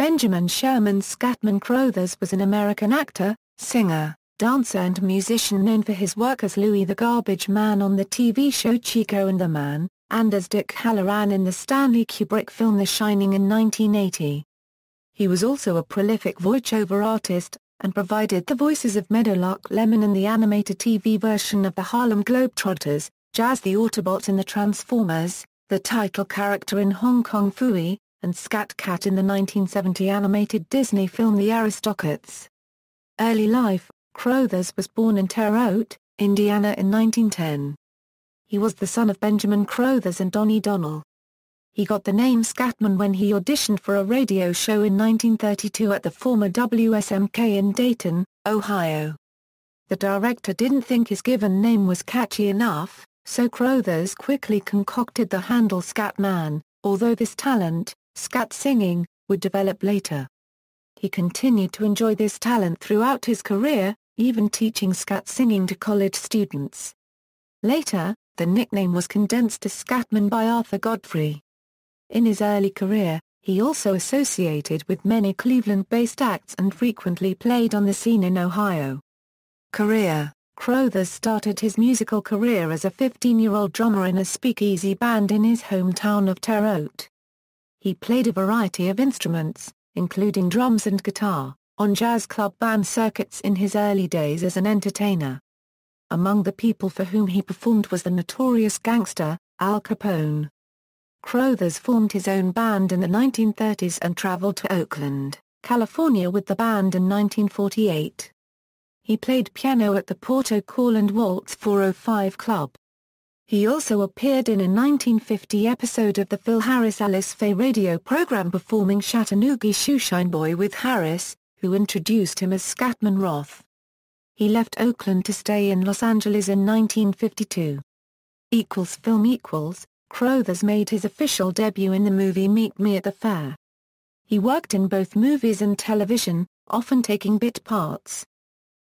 Benjamin Sherman Scatman Crothers was an American actor, singer, dancer and musician known for his work as Louie the Garbage Man on the TV show Chico and the Man, and as Dick Hallorann in the Stanley Kubrick film The Shining in 1980. He was also a prolific voiceover artist, and provided the voices of Meadowlark Lemon in the animated TV version of the Harlem Globetrotters, Jazz the Autobot in the Transformers, the title character in Hong Kong Phooey, and Scat Cat in the 1970 animated Disney film The Aristocats. Early life: Crothers was born in Terre Haute, Indiana in 1910. He was the son of Benjamin Crothers and Donnie Donnell. He got the name Scatman when he auditioned for a radio show in 1932 at the former WSMK in Dayton, Ohio. The director didn't think his given name was catchy enough, so Crothers quickly concocted the handle Scatman, although this talent, scat singing, would develop later. He continued to enjoy this talent throughout his career, even teaching scat singing to college students. Later, the nickname was condensed to Scatman by Arthur Godfrey. In his early career, he also associated with many Cleveland-based acts and frequently played on the scene in Ohio. Career: Crothers started his musical career as a 15-year-old drummer in a speakeasy band in his hometown of Terre Haute. He played a variety of instruments, including drums and guitar, on jazz club band circuits in his early days as an entertainer. Among the people for whom he performed was the notorious gangster, Al Capone. Crothers formed his own band in the 1930s and traveled to Oakland, California with the band in 1948. He played piano at the Porto Call and Waltz 405 Club. He also appeared in a 1950 episode of the Phil Harris Alice Faye radio program performing Chattanooga Shoeshine Boy with Harris, who introduced him as Scatman Roth. He left Oakland to stay in Los Angeles in 1952. Film Crothers made his official debut in the movie Meet Me at the Fair. He worked in both movies and television, often taking bit parts.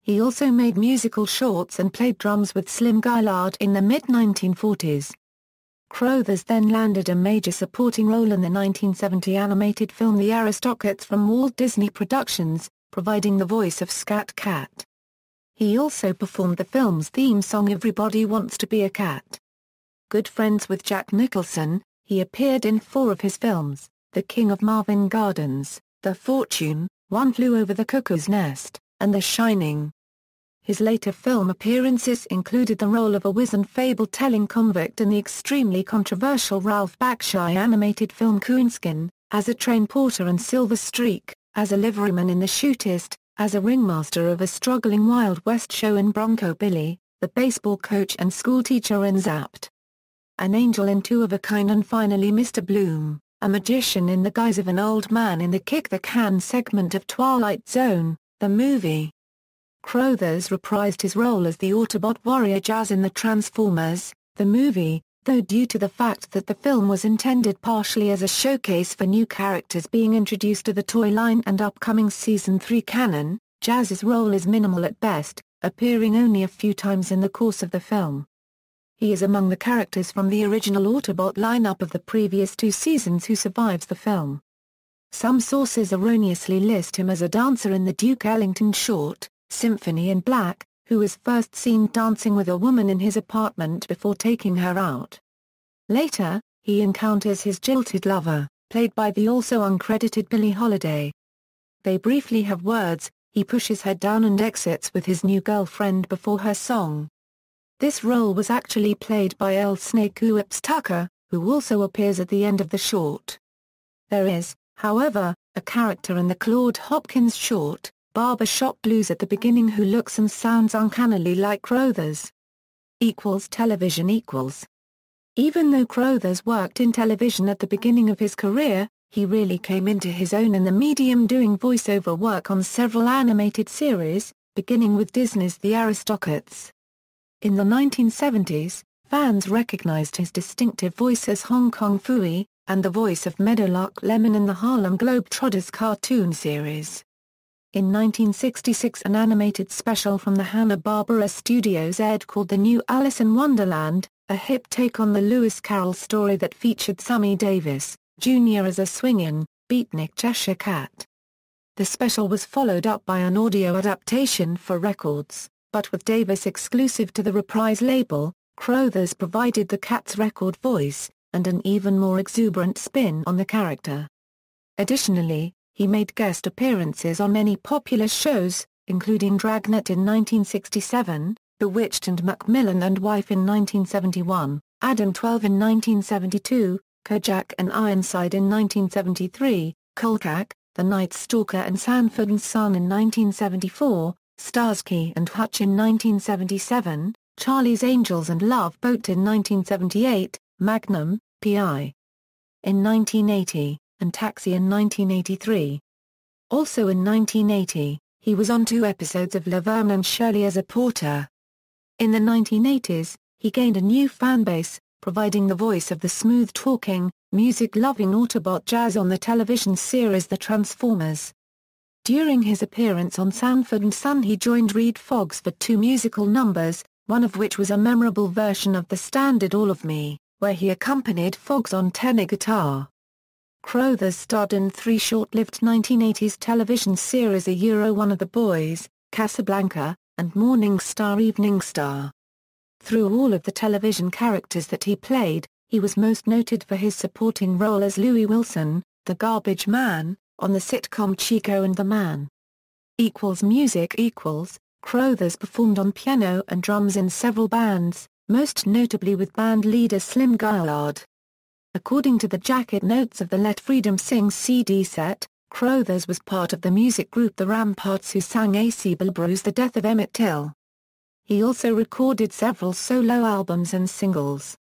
He also made musical shorts and played drums with Slim Gaillard in the mid-1940s. Crothers then landed a major supporting role in the 1970 animated film The Aristocats from Walt Disney Productions, providing the voice of Scat Cat. He also performed the film's theme song Everybody Wants to Be a Cat. Good friends with Jack Nicholson, he appeared in 4 of his films: The King of Marvin Gardens, The Fortune, One Flew Over the Cuckoo's Nest, and The Shining. His later film appearances included the role of a wizened fable-telling convict in the extremely controversial Ralph Bakshi animated film Coonskin, as a train porter in Silver Streak, as a liveryman in The Shootist, as a ringmaster of a struggling Wild West show in Bronco Billy, the baseball coach and schoolteacher in Zapped, an angel in Two of a Kind, and finally Mr. Bloom, a magician in the guise of an old man in the Kick the Can segment of Twilight Zone, the movie. Crothers reprised his role as the Autobot warrior Jazz in the Transformers, the movie, though due to the fact that the film was intended partially as a showcase for new characters being introduced to the toy line and upcoming Season 3 canon, Jazz's role is minimal at best, appearing only a few times in the course of the film. He is among the characters from the original Autobot lineup of the previous 2 seasons who survives the film. Some sources erroneously list him as a dancer in the Duke Ellington short, Symphony in Black, who is first seen dancing with a woman in his apartment before taking her out. Later, he encounters his jilted lover, played by the also uncredited Billie Holiday. They briefly have words, he pushes her down and exits with his new girlfriend before her song. This role was actually played by L. Snake Oops Tucker, who also appears at the end of the short. There is, however, a character in the Claude Hopkins short, Barber Shop Blues at the beginning who looks and sounds uncannily like Crothers. Television. Even though Crothers worked in television at the beginning of his career, he really came into his own in the medium doing voiceover work on several animated series, beginning with Disney's The Aristocats. In the 1970s, fans recognized his distinctive voice as Hong Kong Phooey, and the voice of Meadowlark Lemon in the Harlem Globetrotters cartoon series. In 1966, an animated special from the Hanna-Barbera Studios aired called The New Alice in Wonderland, a hip take on the Lewis Carroll story that featured Sammy Davis, Jr. as a swinging, Beatnik Cheshire Cat. The special was followed up by an audio adaptation for records, but with Davis exclusive to the Reprise label. Crothers provided the Cat's record voice, and an even more exuberant spin on the character. Additionally, he made guest appearances on many popular shows, including Dragnet in 1967, Bewitched and Macmillan and Wife in 1971, Adam 12 in 1972, Kojak and Ironside in 1973, Kolchak, The Night Stalker and Sanford and Son in 1974, Starsky and Hutch in 1977, Charlie's Angels and Love Boat in 1978, Magnum, P.I. in 1980, and Taxi in 1983. Also in 1980, he was on 2 episodes of Laverne and Shirley as a porter. In the 1980s, he gained a new fanbase, providing the voice of the smooth-talking, music-loving Autobot Jazz on the television series The Transformers. During his appearance on Sanford and Son he joined Redd Foxx for 2 musical numbers, one of which was a memorable version of the standard All of Me, where he accompanied Foxx on tenor guitar. Crothers starred in 3 short-lived 1980s television series One of the Boys, Casablanca, and Morning Star Evening Star. Through all of the television characters that he played, he was most noted for his supporting role as Louie Wilson, the Garbage Man, on the sitcom Chico and the Man. Music Crothers performed on piano and drums in several bands, most notably with band leader Slim Gaillard. According to the jacket notes of the Let Freedom Sing CD set, Crothers was part of the music group The Ramparts who sang A.C. Bilbrow's The Death of Emmett Till. He also recorded several solo albums and singles.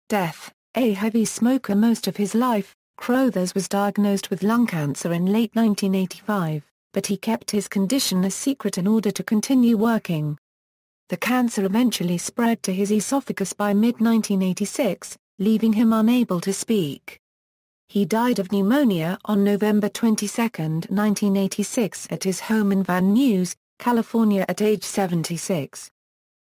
Death, a heavy smoker most of his life, Crothers was diagnosed with lung cancer in late 1985, but he kept his condition a secret in order to continue working. The cancer eventually spread to his esophagus by mid-1986, leaving him unable to speak. He died of pneumonia on November 22, 1986 at his home in Van Nuys, California at age 76.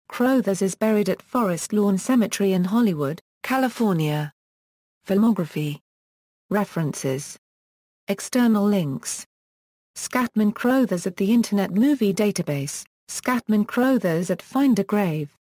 Crothers is buried at Forest Lawn Cemetery in Hollywood, California. Filmography. References. External links. Scatman Crothers at the Internet Movie Database, Scatman Crothers at Find a Grave.